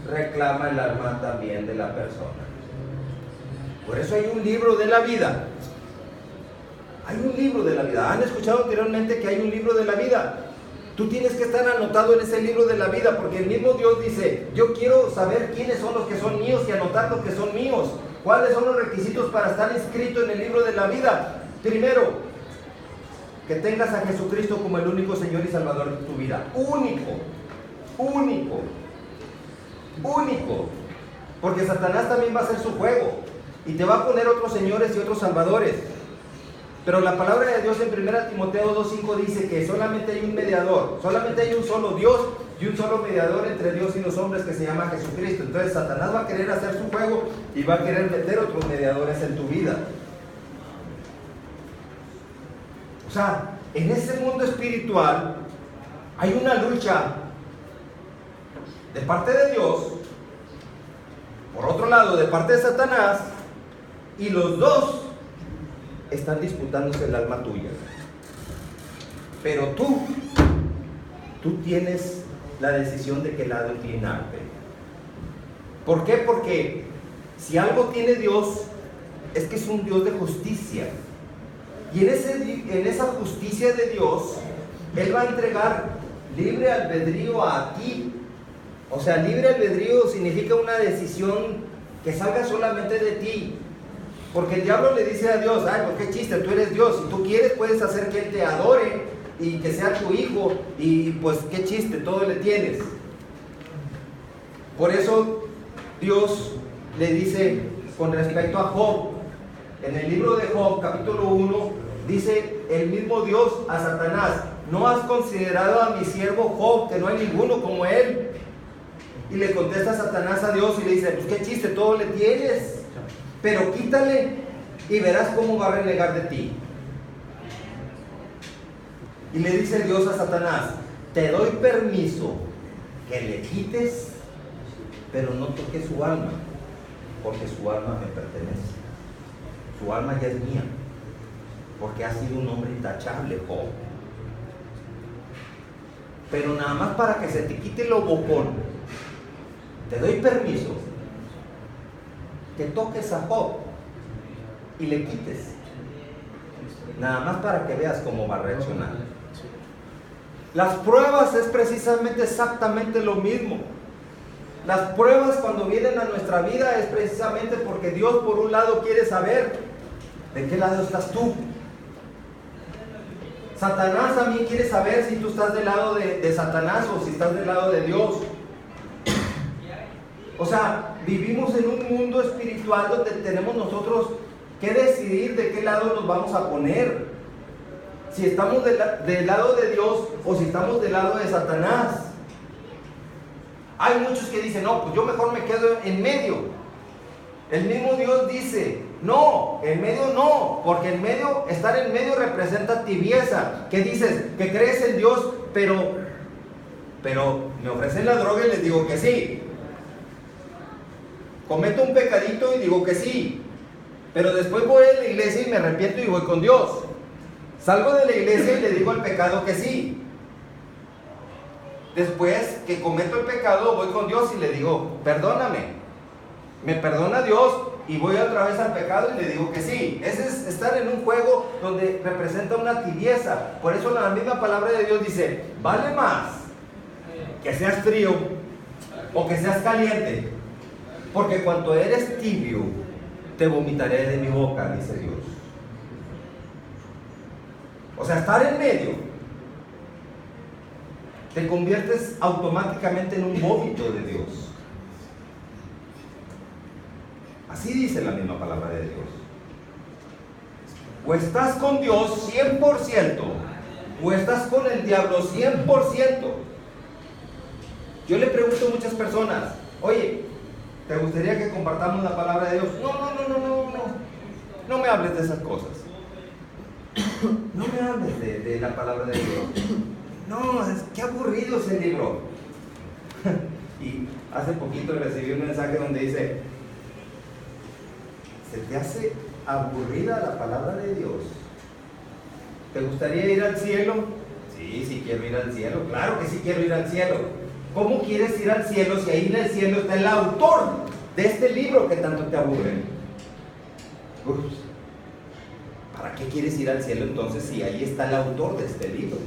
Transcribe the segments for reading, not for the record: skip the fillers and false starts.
reclama el alma también de la persona. Por eso hay un libro de la vida. Hay un libro de la vida. ¿Han escuchado anteriormente que hay un libro de la vida? Tú tienes que estar anotado en ese libro de la vida, porque el mismo Dios dice: yo quiero saber quiénes son los que son míos y anotar los que son míos. ¿Cuáles son los requisitos para estar inscrito en el libro de la vida? Primero, que tengas a Jesucristo como el único Señor y Salvador de tu vida. Único, único, único. Porque Satanás también va a hacer su juego y te va a poner otros señores y otros salvadores. Pero la palabra de Dios en 1 Timoteo 2:5 dice que solamente hay un mediador, solamente hay un solo Dios y un solo mediador entre Dios y los hombres, que se llama Jesucristo. Entonces Satanás va a querer hacer su juego y va a querer meter otros mediadores en tu vida. O sea, en ese mundo espiritual hay una lucha de parte de Dios, por otro lado de parte de Satanás, y los dos están disputándose el alma tuya. Pero tú tienes la decisión de qué lado inclinarte. ¿Por qué? Porque si algo tiene Dios, es que es un Dios de justicia. Y en esa justicia de Dios, Él va a entregar libre albedrío a ti. O sea, libre albedrío significa una decisión que salga solamente de ti. Porque el diablo le dice a Dios: ay, pues qué chiste, tú eres Dios, si tú quieres puedes hacer que Él te adore y que sea tu hijo, y pues qué chiste, todo le tienes. Por eso Dios le dice con respecto a Job, en el libro de Job, capítulo 1, dice el mismo Dios a Satanás: ¿no has considerado a mi siervo Job, que no hay ninguno como él? Y le contesta Satanás a Dios y le dice: pues qué chiste, todo le tienes, pero quítale y verás cómo va a renegar de ti. Y le dice Dios a Satanás: te doy permiso que le quites, pero no toques su alma, porque su alma me pertenece. Su alma ya es mía, porque ha sido un hombre intachable, Job. Pero nada más para que se te quite lo bocón, te doy permiso que toques a Job y le quites, nada más para que veas cómo va a reaccionar. Las pruebas es precisamente exactamente lo mismo. Las pruebas, cuando vienen a nuestra vida, es precisamente porque Dios, por un lado, quiere saber de qué lado estás tú. Satanás también quiere saber si tú estás del lado de Satanás o si estás del lado de Dios. O sea, vivimos en un mundo espiritual donde tenemos nosotros que decidir de qué lado nos vamos a poner. Si estamos del lado de Dios o si estamos del lado de Satanás. Hay muchos que dicen: no, pues yo mejor me quedo en medio. El mismo Dios dice: no, en medio no, porque estar en medio representa tibieza. ¿Qué dices? Que crees en Dios, pero me ofrecen la droga y les digo que sí. Cometo un pecadito y digo que sí, pero después voy a la iglesia y me arrepiento y voy con Dios. Salgo de la iglesia y le digo al pecado que sí. Después que cometo el pecado, voy con Dios y le digo: perdóname. Me perdona Dios y voy otra vez al pecado y le digo que sí. Ese es estar en un juego donde representa una tibieza. Por eso la misma palabra de Dios dice: vale más que seas frío o que seas caliente, porque cuando eres tibio, te vomitaré de mi boca, dice Dios. O sea, estar en medio, te conviertes automáticamente en un vómito de Dios. Así dice la misma palabra de Dios. O estás con Dios 100%, o estás con el diablo 100%. Yo le pregunto a muchas personas: oye, ¿te gustaría que compartamos la palabra de Dios? No me hables de esas cosas. No me hables de la palabra de Dios. No, qué aburrido ese libro. Y hace poquito recibí un mensaje donde dice: ¿se te hace aburrida la palabra de Dios? ¿Te gustaría ir al cielo? Sí quiero ir al cielo. Claro que sí quiero ir al cielo. ¿Cómo quieres ir al cielo si ahí en el cielo está el autor de este libro que tanto te aburre? Uf, ¿para qué quieres ir al cielo entonces si ahí está el autor de este libro?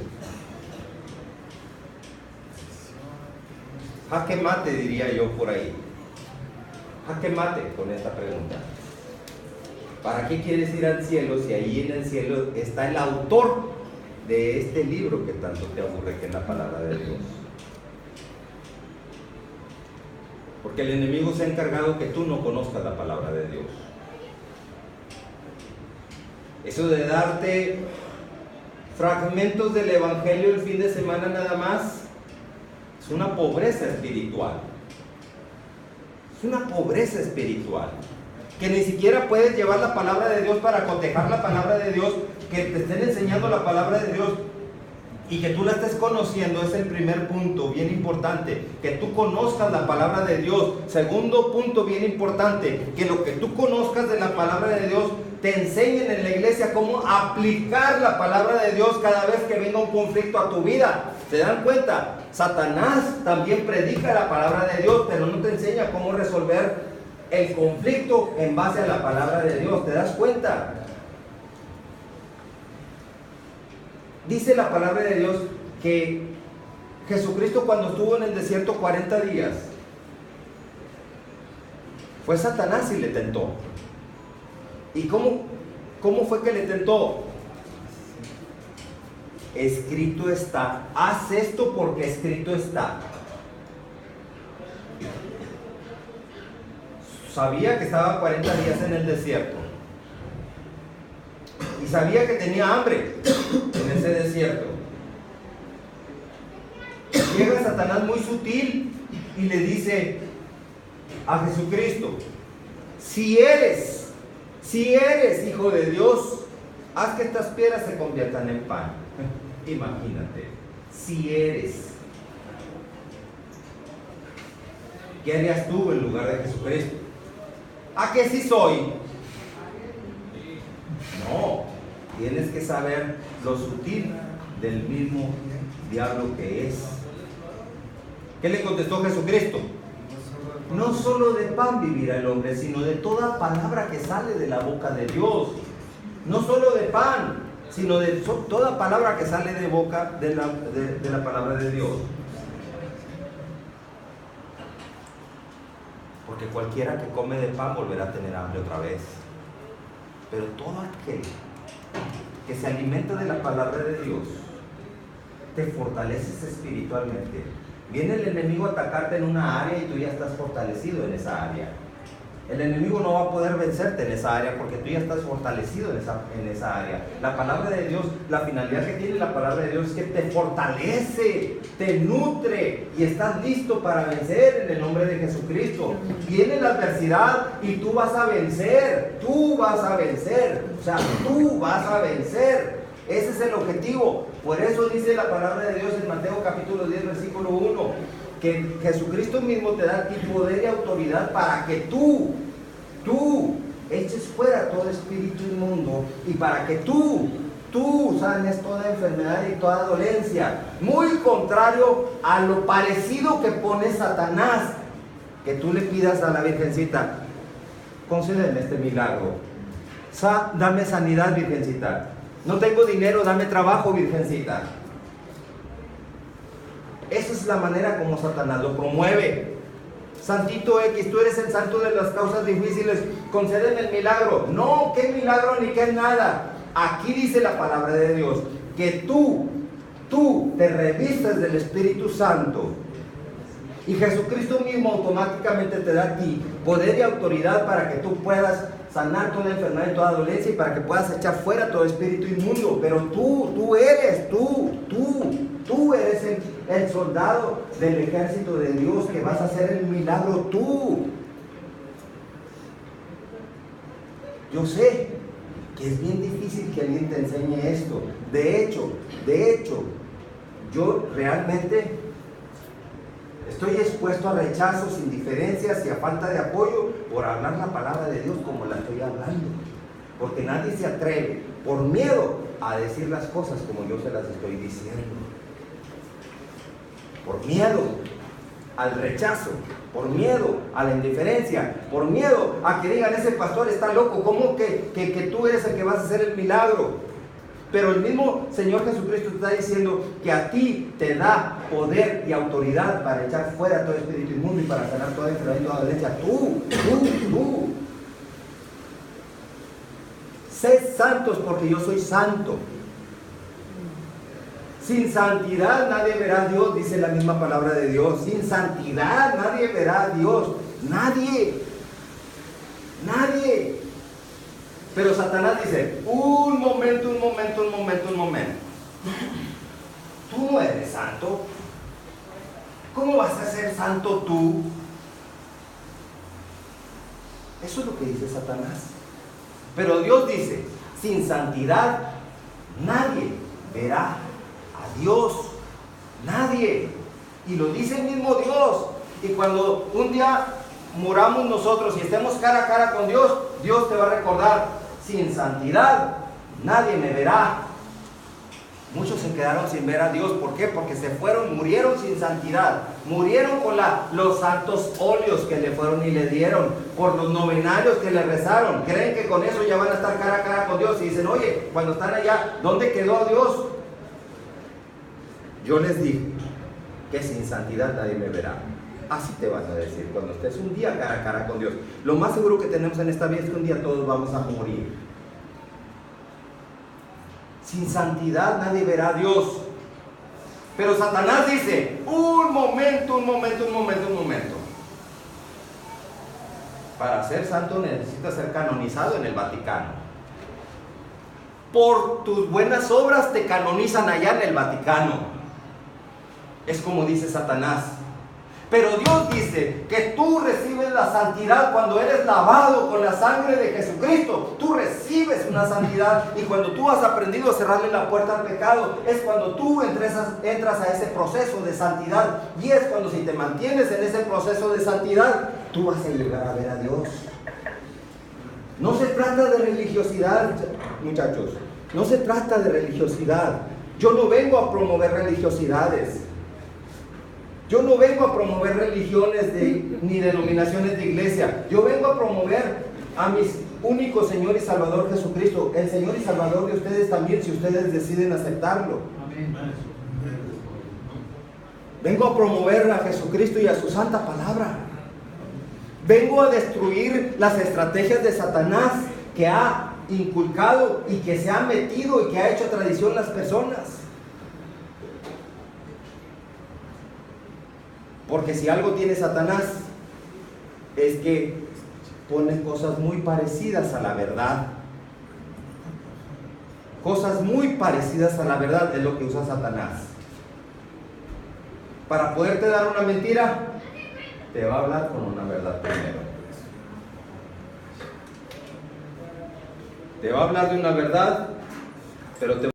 Jaque mate, diría yo por ahí. Jaque mate con esta pregunta. ¿Para qué quieres ir al cielo si ahí en el cielo está el autor de este libro que tanto te aburre, que es la palabra de Dios? Porque el enemigo se ha encargado que tú no conozcas la palabra de Dios. Eso de darte fragmentos del evangelio el fin de semana nada más es una pobreza espiritual. Es una pobreza espiritual. Que ni siquiera puedes llevar la palabra de Dios para cotejar la palabra de Dios, que te estén enseñando la palabra de Dios y que tú la estés conociendo. Es el primer punto bien importante, que tú conozcas la palabra de Dios. Segundo punto bien importante, que lo que tú conozcas de la palabra de Dios te enseñen en la iglesia cómo aplicar la palabra de Dios cada vez que venga un conflicto a tu vida. ¿Se dan cuenta? Satanás también predica la palabra de Dios, pero no te enseña cómo resolver el conflicto en base a la palabra de Dios. ¿Te das cuenta? Dice la palabra de Dios que Jesucristo, cuando estuvo en el desierto 40 días, fue Satanás y le tentó. ¿Y cómo fue que le tentó? Escrito está. Haz esto porque escrito está. Sabía que estaba 40 días en el desierto. Y sabía que tenía hambre en ese desierto. Llega Satanás muy sutil y le dice a Jesucristo: si eres hijo de Dios, haz que estas piedras se conviertan en pan. Imagínate, si eres. ¿Qué harías tú en lugar de Jesucristo? ¿A qué sí soy? No, tienes que saber lo sutil del mismo diablo que es. ¿Qué le contestó Jesucristo? No solo de pan vivirá el hombre, sino de toda palabra que sale de la boca de Dios. No solo de pan, sino de toda palabra que sale de boca de la palabra de Dios. Porque cualquiera que come de pan volverá a tener hambre otra vez. Pero todo aquel que se alimenta de la palabra de Dios, te fortaleces espiritualmente. Viene el enemigo a atacarte en una área y tú ya estás fortalecido en esa área. El enemigo no va a poder vencerte en esa área porque tú ya estás fortalecido en esa área. La palabra de Dios, la finalidad que tiene la palabra de Dios es que te fortalece, te nutre y estás listo para vencer en el nombre de Jesucristo. Viene la adversidad y tú vas a vencer, tú vas a vencer, o sea, tú vas a vencer. Ese es el objetivo. Por eso dice la palabra de Dios en Mateo capítulo 10, versículo 1. Que Jesucristo mismo te da a ti poder y autoridad para que tú eches fuera todo espíritu inmundo y para que tú sanes toda enfermedad y toda dolencia. Muy contrario a lo parecido que pone Satanás, que tú le pidas a la Virgencita: concédeme este milagro, dame sanidad, Virgencita. No tengo dinero, dame trabajo, Virgencita. Esa es la manera como Satanás lo promueve. Santito X, tú eres el santo de las causas difíciles, concédeme el milagro. No, qué milagro ni qué nada. Aquí dice la palabra de Dios que tú te revistes del Espíritu Santo y Jesucristo mismo automáticamente te da a ti poder y autoridad para que tú puedas sanar toda enfermedad y toda dolencia y para que puedas echar fuera todo espíritu inmundo. Pero tú eres el soldado del ejército de Dios que vas a hacer el milagro tú. Yo sé que es bien difícil que alguien te enseñe esto. De hecho, yo realmente estoy expuesto a rechazos, indiferencias y a falta de apoyo por hablar la palabra de Dios como la estoy hablando. Porque nadie se atreve, por miedo, a decir las cosas como yo se las estoy diciendo. Por miedo. al rechazo, por miedo a la indiferencia, por miedo a que digan, ese pastor está loco, ¿cómo que tú eres el que vas a hacer el milagro? Pero el mismo Señor Jesucristo está diciendo que a ti te da poder y autoridad para echar fuera todo espíritu inmundo y para sanar toda enfermedad y toda dolencia. Tú. Sed santos porque yo soy santo. Sin santidad nadie verá a Dios, dice la misma palabra de Dios. Sin santidad nadie verá a Dios. Nadie. Pero Satanás dice, un momento. Tú no eres santo. ¿Cómo vas a ser santo tú? Eso es lo que dice Satanás. Pero Dios dice, sin santidad nadie verá a Dios. Nadie. Y lo dice el mismo Dios. Y cuando un día moramos nosotros y estemos cara a cara con Dios, Dios te va a recordar, sin santidad nadie me verá. Muchos se quedaron sin ver a Dios. ¿Por qué? Porque se fueron, murieron sin santidad. Murieron con los santos óleos que le fueron y le dieron, por los novenarios que le rezaron. Creen que con eso ya van a estar cara a cara con Dios. Y dicen, oye, cuando están allá, ¿dónde quedó Dios? Yo les dije que sin santidad nadie me verá. Así te vas a decir cuando estés un día cara a cara con Dios. Lo más seguro que tenemos en esta vida es que un día todos vamos a morir. Sin santidad nadie verá a Dios. Pero Satanás dice, un momento. Para ser santo necesitas ser canonizado en el Vaticano. Por tus buenas obras te canonizan allá en el Vaticano. Es como dice Satanás. Pero Dios dice que tú recibes la santidad cuando eres lavado con la sangre de Jesucristo. Tú recibes una santidad, y cuando tú has aprendido a cerrarle la puerta al pecado, es cuando tú entras a ese proceso de santidad. Y es cuando, si te mantienes en ese proceso de santidad, tú vas a llegar a ver a Dios. No se trata de religiosidad, muchachos. No se trata de religiosidad. Yo no vengo a promover religiosidades. Yo no vengo a promover religiones ni denominaciones de iglesia. Yo vengo a promover a mi único Señor y Salvador Jesucristo, el Señor y Salvador de ustedes también, si ustedes deciden aceptarlo. Amén. Vengo a promover a Jesucristo y a su santa palabra. Vengo a destruir las estrategias de Satanás que ha inculcado y que se ha metido y que ha hecho tradición las personas. Porque si algo tiene Satanás, es que pone cosas muy parecidas a la verdad. Cosas muy parecidas a la verdad es lo que usa Satanás. Para poderte dar una mentira, te va a hablar con una verdad primero. Te va a hablar de una verdad, pero te